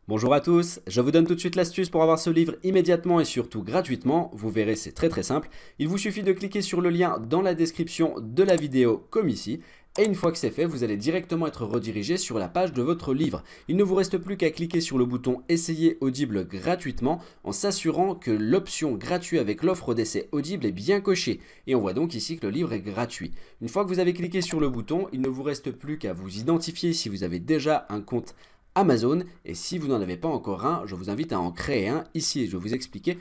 Bonjour à tous, je vous donne tout de suite l'astuce pour avoir ce livre immédiatement et surtout gratuitement. Vous verrez, c'est très simple. Il vous suffit de cliquer sur le lien dans la description de la vidéo comme ici. Et une fois que c'est fait, vous allez directement être redirigé sur la page de votre livre. Il ne vous reste plus qu'à cliquer sur le bouton Essayer Audible gratuitement en s'assurant que l'option gratuit avec l'offre d'essai Audible est bien cochée. Et on voit donc ici que le livre est gratuit. Une fois que vous avez cliqué sur le bouton, il ne vous reste plus qu'à vous identifier si vous avez déjà un compte Amazon, et si vous n'en avez pas encore un, je vous invite à en créer un ici et je vais vous expliquer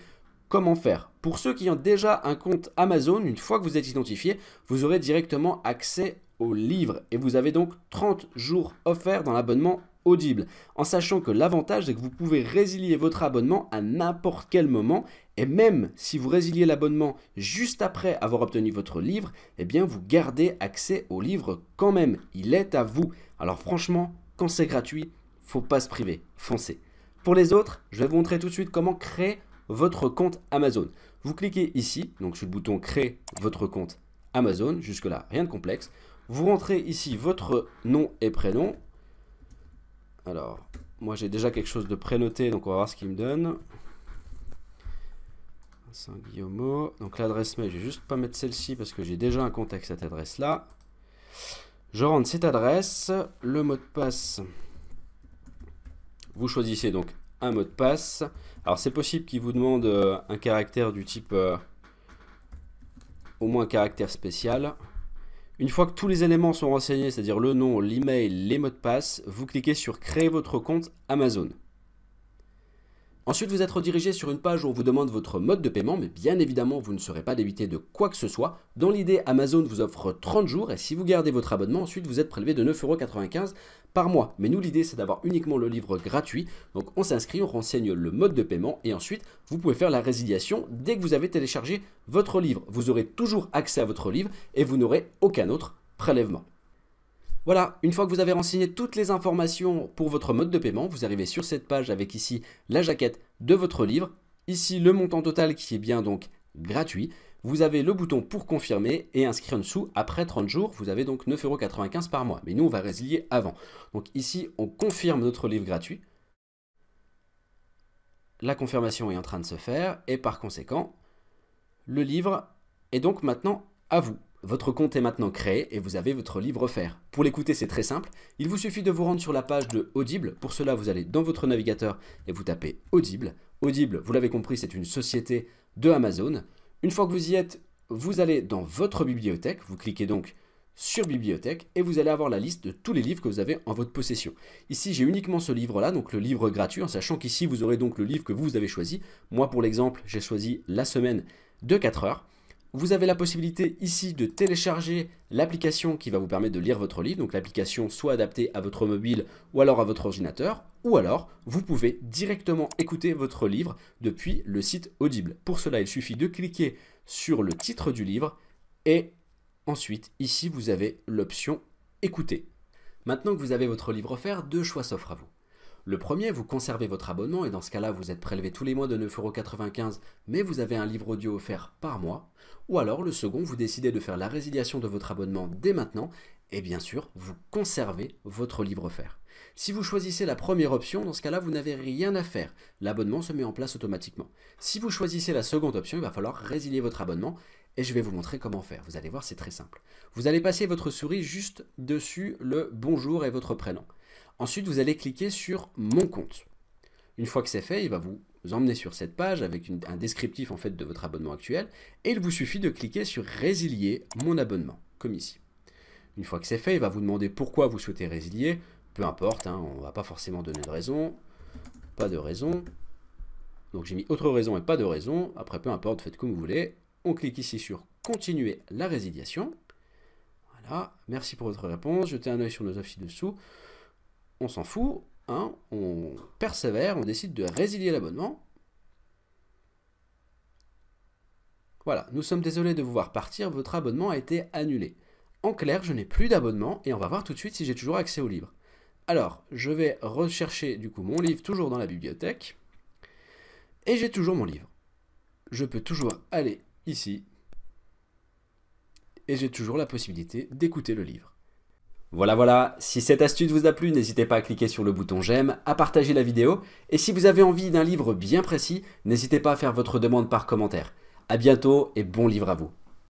comment faire. Pour ceux qui ont déjà un compte Amazon, une fois que vous êtes identifié, vous aurez directement accès au livre et vous avez donc 30 jours offerts dans l'abonnement Audible, en sachant que l'avantage est que vous pouvez résilier votre abonnement à n'importe quel moment et même si vous résiliez l'abonnement juste après avoir obtenu votre livre, eh bien vous gardez accès au livre quand même, il est à vous. Alors franchement, quand c'est gratuit, faut pas se priver, foncez. Pour les autres, je vais vous montrer tout de suite comment créer votre compte Amazon. Vous cliquez ici, donc sur le bouton créer votre compte Amazon, jusque là rien de complexe. Vous rentrez ici votre nom et prénom. Alors, moi j'ai déjà quelque chose de prénoté, donc on va voir ce qu'il me donne. Saint-Guillaume. Donc l'adresse mail, je vais juste pas mettre celle-ci parce que j'ai déjà un compte avec cette adresse-là. Je rentre cette adresse, le mot de passe. Vous choisissez donc un mot de passe. Alors c'est possible qu'il vous demande un caractère du type au moins un caractère spécial. Une fois que tous les éléments sont renseignés, c'est-à-dire le nom, l'email, les mots de passe, vous cliquez sur créer votre compte Amazon. Ensuite, vous êtes redirigé sur une page où on vous demande votre mode de paiement, mais bien évidemment, vous ne serez pas débité de quoi que ce soit. Dans l'idée, Amazon vous offre 30 jours et si vous gardez votre abonnement, ensuite vous êtes prélevé de 9,95 € par mois. Mais nous, l'idée, c'est d'avoir uniquement le livre gratuit. Donc, on s'inscrit, on renseigne le mode de paiement et ensuite, vous pouvez faire la résiliation dès que vous avez téléchargé votre livre. Vous aurez toujours accès à votre livre et vous n'aurez aucun autre prélèvement. Voilà, une fois que vous avez renseigné toutes les informations pour votre mode de paiement, vous arrivez sur cette page avec ici la jaquette de votre livre, ici le montant total qui est bien donc gratuit, vous avez le bouton pour confirmer et inscrire en dessous, après 30 jours, vous avez donc 9,95 € par mois. Mais nous, on va résilier avant. Donc ici, on confirme notre livre gratuit. La confirmation est en train de se faire et par conséquent, le livre est donc maintenant à vous. Votre compte est maintenant créé et vous avez votre livre offert. Pour l'écouter, c'est très simple. Il vous suffit de vous rendre sur la page de Audible. Pour cela, vous allez dans votre navigateur et vous tapez Audible. Audible, vous l'avez compris, c'est une société de Amazon. Une fois que vous y êtes, vous allez dans votre bibliothèque. Vous cliquez donc sur Bibliothèque et vous allez avoir la liste de tous les livres que vous avez en votre possession. Ici, j'ai uniquement ce livre-là, donc le livre gratuit, en sachant qu'ici, vous aurez donc le livre que vous avez choisi. Moi, pour l'exemple, j'ai choisi La semaine de 4 heures. Vous avez la possibilité ici de télécharger l'application qui va vous permettre de lire votre livre, donc l'application soit adaptée à votre mobile ou alors à votre ordinateur, ou alors vous pouvez directement écouter votre livre depuis le site Audible. Pour cela, il suffit de cliquer sur le titre du livre et ensuite ici vous avez l'option écouter. Maintenant que vous avez votre livre offert, deux choix s'offrent à vous. Le premier, vous conservez votre abonnement et dans ce cas-là, vous êtes prélevé tous les mois de 9,95 €, mais vous avez un livre audio offert par mois. Ou alors le second, vous décidez de faire la résiliation de votre abonnement dès maintenant et bien sûr, vous conservez votre livre offert. Si vous choisissez la première option, dans ce cas-là, vous n'avez rien à faire. L'abonnement se met en place automatiquement. Si vous choisissez la seconde option, il va falloir résilier votre abonnement et je vais vous montrer comment faire. Vous allez voir, c'est très simple. Vous allez passer votre souris juste dessus le bonjour et votre prénom. Ensuite, vous allez cliquer sur Mon compte. Une fois que c'est fait, il va vous emmener sur cette page avec un descriptif en fait de votre abonnement actuel et il vous suffit de cliquer sur Résilier mon abonnement, comme ici. Une fois que c'est fait, il va vous demander pourquoi vous souhaitez résilier. Peu importe, hein, on ne va pas forcément donner de raison. Pas de raison. Donc j'ai mis autre raison et pas de raison. Après, peu importe, faites comme vous voulez. On clique ici sur Continuer la résiliation. Voilà, merci pour votre réponse. Jetez un œil sur nos offres ci-dessous. On s'en fout, hein, on persévère, on décide de résilier l'abonnement. Voilà, nous sommes désolés de vous voir partir, votre abonnement a été annulé. En clair, je n'ai plus d'abonnement et on va voir tout de suite si j'ai toujours accès au livre. Alors, je vais rechercher du coup mon livre toujours dans la bibliothèque et j'ai toujours mon livre. Je peux toujours aller ici et j'ai toujours la possibilité d'écouter le livre. Voilà, si cette astuce vous a plu, n'hésitez pas à cliquer sur le bouton j'aime, à partager la vidéo, et si vous avez envie d'un livre bien précis, n'hésitez pas à faire votre demande par commentaire. A bientôt et bon livre à vous.